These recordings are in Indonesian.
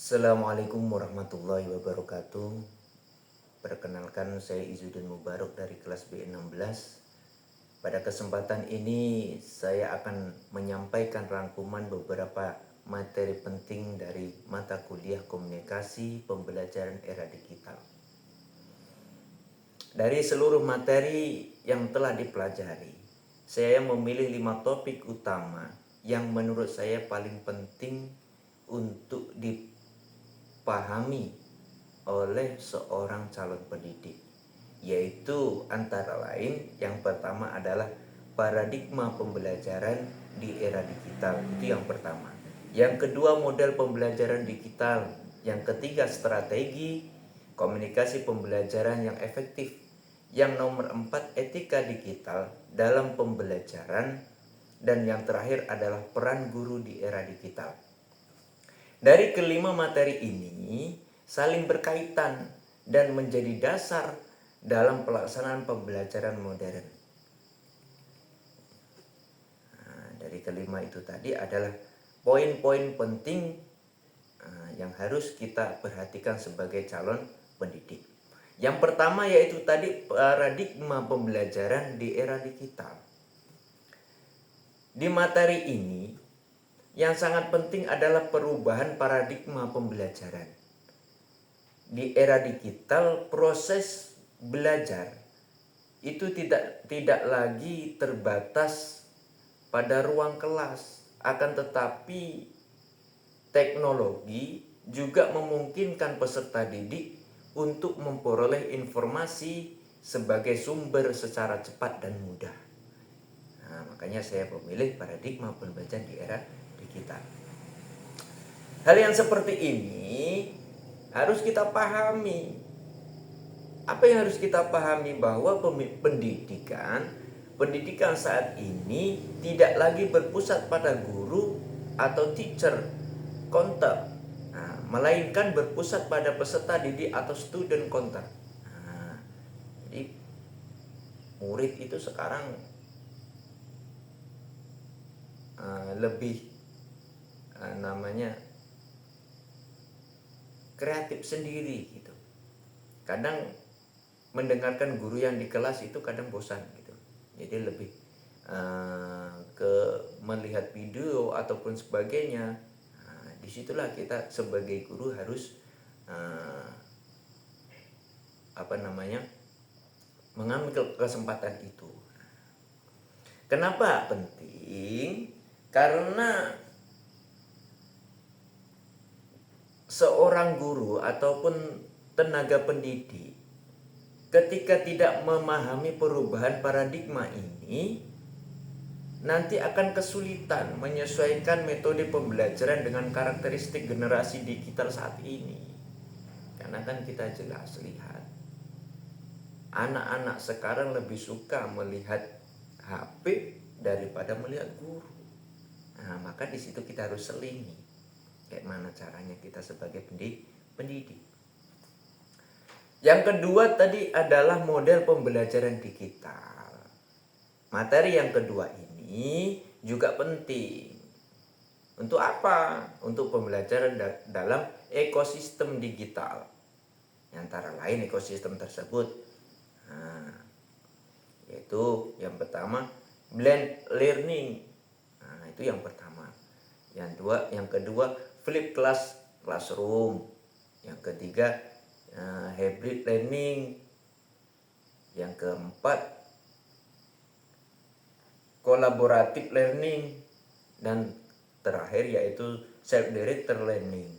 Assalamualaikum warahmatullahi wabarakatuh. Perkenalkan, saya Izzuddin Mubarak dari kelas B16. Pada kesempatan ini saya akan menyampaikan rangkuman beberapa materi penting dari mata kuliah komunikasi pembelajaran era digital. Dari seluruh materi yang telah dipelajari, saya memilih 5 topik utama yang menurut saya paling penting untuk dipahami oleh seorang calon pendidik, yaitu antara lain yang pertama adalah paradigma pembelajaran di era digital. Itu yang pertama. Yang kedua, model pembelajaran digital. Yang ketiga, strategi komunikasi pembelajaran yang efektif. Yang nomor 4, etika digital dalam pembelajaran. Dan yang terakhir adalah peran guru di era digital. Dari kelima materi ini saling berkaitan dan menjadi dasar dalam pelaksanaan pembelajaran modern. Dari kelima itu tadi adalah poin-poin penting yang harus kita perhatikan sebagai calon pendidik. Yang pertama yaitu tadi paradigma pembelajaran di era digital. Di materi ini yang sangat penting adalah perubahan paradigma pembelajaran. Di era digital, proses belajar itu tidak lagi terbatas pada ruang kelas, akan tetapi teknologi juga memungkinkan peserta didik untuk memperoleh informasi sebagai sumber secara cepat dan mudah. Makanya saya memilih paradigma pembelajaran di era digital. Hal yang seperti ini harus kita pahami. Apa yang harus kita pahami? Bahwa pendidikan saat ini tidak lagi berpusat pada guru atau teacher contact, melainkan berpusat pada peserta didik atau student contact. Jadi murid itu sekarang lebih kreatif sendiri gitu. Kadang mendengarkan guru yang di kelas itu kadang bosan gitu. Jadi lebih ke melihat video ataupun sebagainya. Disitulah kita sebagai guru harus mengambil kesempatan itu. Kenapa penting? Karena seorang guru ataupun tenaga pendidik ketika tidak memahami perubahan paradigma ini, nanti akan kesulitan menyesuaikan metode pembelajaran dengan karakteristik generasi digital saat ini. Karena kan kita jelas lihat anak-anak sekarang lebih suka melihat HP daripada melihat guru. Maka di situ kita harus selingi kayak mana caranya kita sebagai pendidik. Yang kedua tadi adalah model pembelajaran digital. Materi yang kedua ini juga penting. Untuk apa? Untuk pembelajaran dalam ekosistem digital. Antara lain ekosistem tersebut yaitu yang pertama blend learning. Itu yang pertama. Yang kedua flip classroom. Yang ketiga hybrid learning. Yang keempat collaborative learning, dan terakhir yaitu self-directed learning.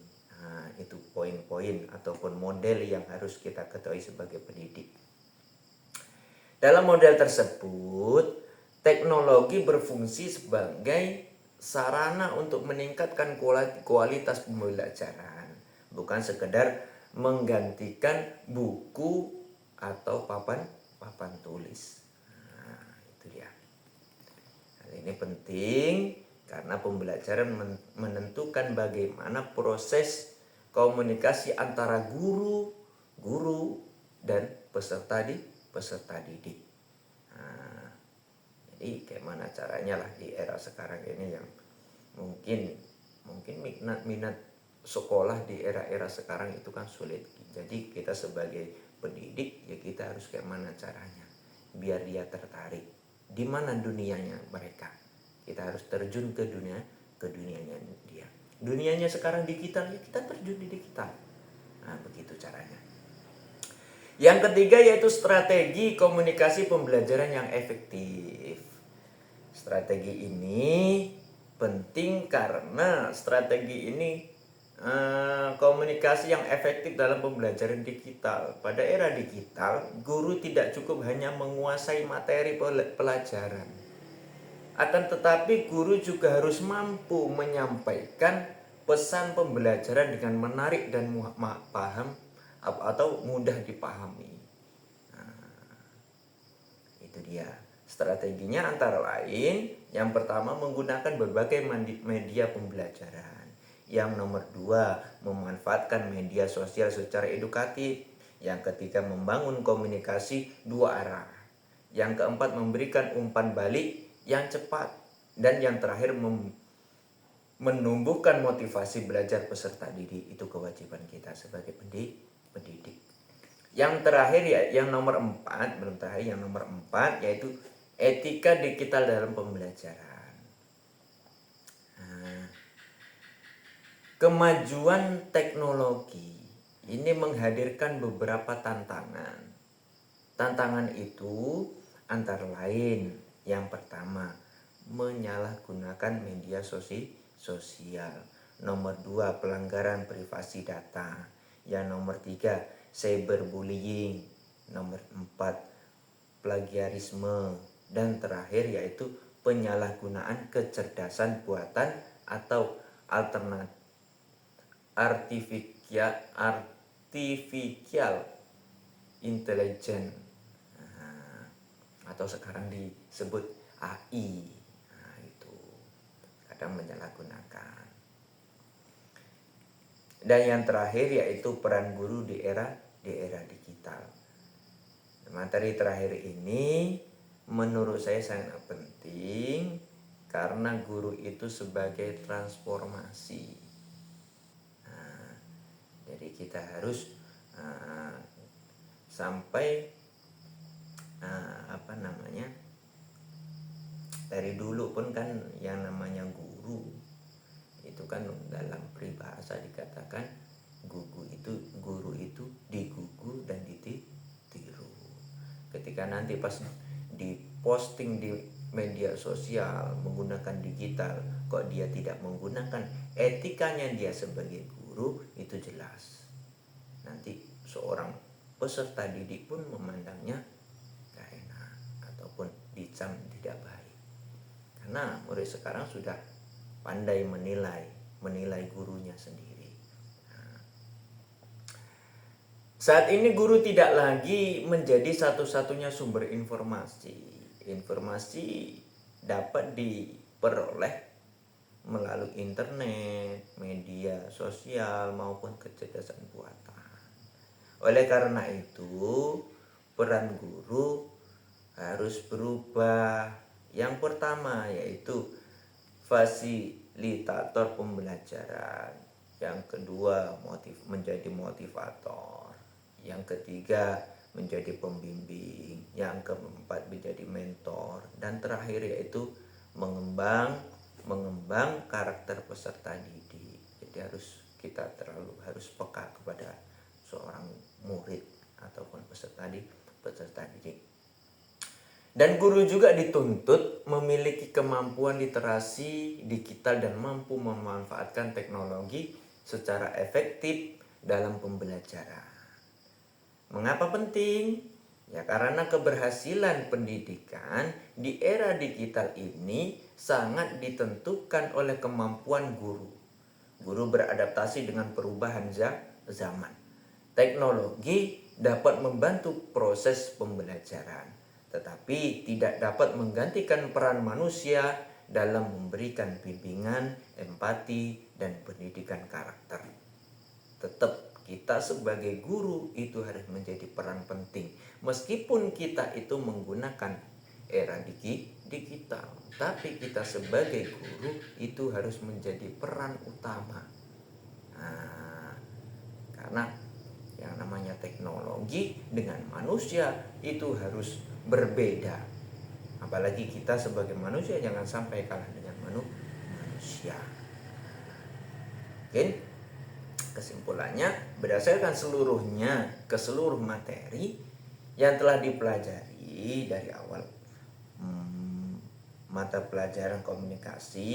Itu poin-poin ataupun model yang harus kita ketahui sebagai pendidik. Dalam model tersebut, teknologi berfungsi sebagai sarana untuk meningkatkan kualitas pembelajaran, bukan sekedar menggantikan buku atau papan tulis. Itu ya. Hal ini penting karena pembelajaran menentukan bagaimana proses komunikasi antara guru dan peserta didik. Jadi gimana caranya lah di era sekarang ini yang mungkin minat sekolah di era-era sekarang itu kan sulit. Jadi kita sebagai pendidik ya kita harus kayak mana caranya biar dia tertarik. Di mana dunianya mereka. Kita harus terjun ke dunianya dia. Dunianya sekarang digital ya kita terjun di digital. Nah, begitu caranya. Yang ketiga yaitu strategi komunikasi pembelajaran yang efektif. Strategi ini penting karena strategi ini komunikasi yang efektif dalam pembelajaran digital. Pada era digital, guru tidak cukup hanya menguasai materi pelajaran. Akan tetapi guru juga harus mampu menyampaikan pesan pembelajaran dengan menarik dan paham atau mudah dipahami. Itu dia. Strateginya antara lain, yang pertama menggunakan berbagai media pembelajaran. Yang nomor 2, memanfaatkan media sosial secara edukatif. Yang ketiga, membangun komunikasi dua arah. Yang keempat, memberikan umpan balik yang cepat. Dan yang terakhir, menumbuhkan motivasi belajar peserta didik. Itu kewajiban kita sebagai pendidik. Yang terakhir ya, yang nomor 4, belum terakhir, yang nomor 4 yaitu etika digital dalam pembelajaran. Kemajuan teknologi ini menghadirkan beberapa tantangan. Tantangan itu antara lain, yang pertama, menyalahgunakan media sosial. Nomor 2, pelanggaran privasi data. Yang nomor 3, cyberbullying. Nomor 4, plagiarisme. Dan terakhir yaitu penyalahgunaan kecerdasan buatan atau artificial intelligence, atau sekarang disebut AI. Nah, itu kadang menyalahgunakan. Dan yang terakhir yaitu peran guru di era digital. Materi terakhir ini menurut saya sangat penting karena guru itu sebagai transformasi. Nah, jadi kita harus sampai dari dulu pun kan yang namanya guru itu kan dalam peribahasa dikatakan guru itu digugu dan ditiru. Ketika nanti pas diposting di media sosial menggunakan digital kok dia tidak menggunakan etikanya dia sebagai guru, itu jelas nanti seorang peserta didik pun memandangnya gak enak ataupun dicam tidak baik, karena murid sekarang sudah pandai menilai gurunya sendiri. Saat ini guru tidak lagi menjadi satu-satunya sumber informasi. Informasi dapat diperoleh melalui internet, media sosial maupun kecerdasan buatan. Oleh karena itu, peran guru harus berubah. Yang pertama yaitu fasilitator pembelajaran. Yang kedua, menjadi motivator. Yang ketiga, menjadi pembimbing. Yang keempat, menjadi mentor. Dan terakhir yaitu mengembang karakter peserta didik. Jadi kita harus peka kepada seorang murid ataupun peserta didik. Dan guru juga dituntut memiliki kemampuan literasi digital dan mampu memanfaatkan teknologi secara efektif dalam pembelajaran. Mengapa penting? Ya karena keberhasilan pendidikan di era digital ini sangat ditentukan oleh kemampuan guru. Guru beradaptasi dengan perubahan zaman. Teknologi dapat membantu proses pembelajaran, tetapi tidak dapat menggantikan peran manusia dalam memberikan bimbingan, empati, dan pendidikan karakter. Tetap kita sebagai guru itu harus menjadi peran penting. Meskipun kita itu menggunakan era digital, tapi kita sebagai guru itu harus menjadi peran utama. Nah, karena yang namanya teknologi dengan manusia itu harus berbeda. Apalagi kita sebagai manusia jangan sampai kalah dengan manusia. Oke, kesimpulannya berdasarkan seluruh materi yang telah dipelajari dari awal mata pelajaran komunikasi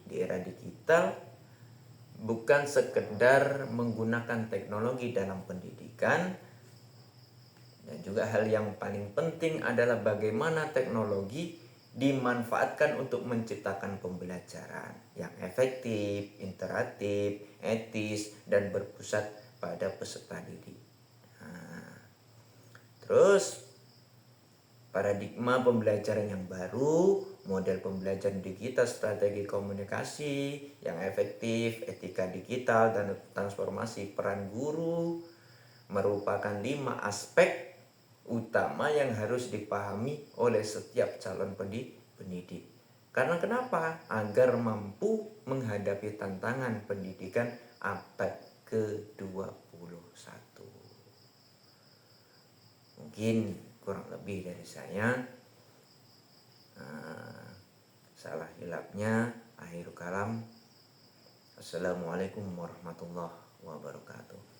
di era digital bukan sekedar menggunakan teknologi dalam pendidikan, dan juga hal yang paling penting adalah bagaimana teknologi dimanfaatkan untuk menciptakan pembelajaran yang efektif, interaktif, etis, dan berpusat pada peserta didik. Terus paradigma pembelajaran yang baru, model pembelajaran digital, strategi komunikasi yang efektif, etika digital, dan transformasi peran guru merupakan 5 aspek utama yang harus dipahami oleh setiap calon pendidik. Karena kenapa? Agar mampu menghadapi tantangan pendidikan abad ke-21. Mungkin kurang lebih dari saya. Salah hilapnya akhir kalam. Assalamualaikum warahmatullahi wabarakatuh.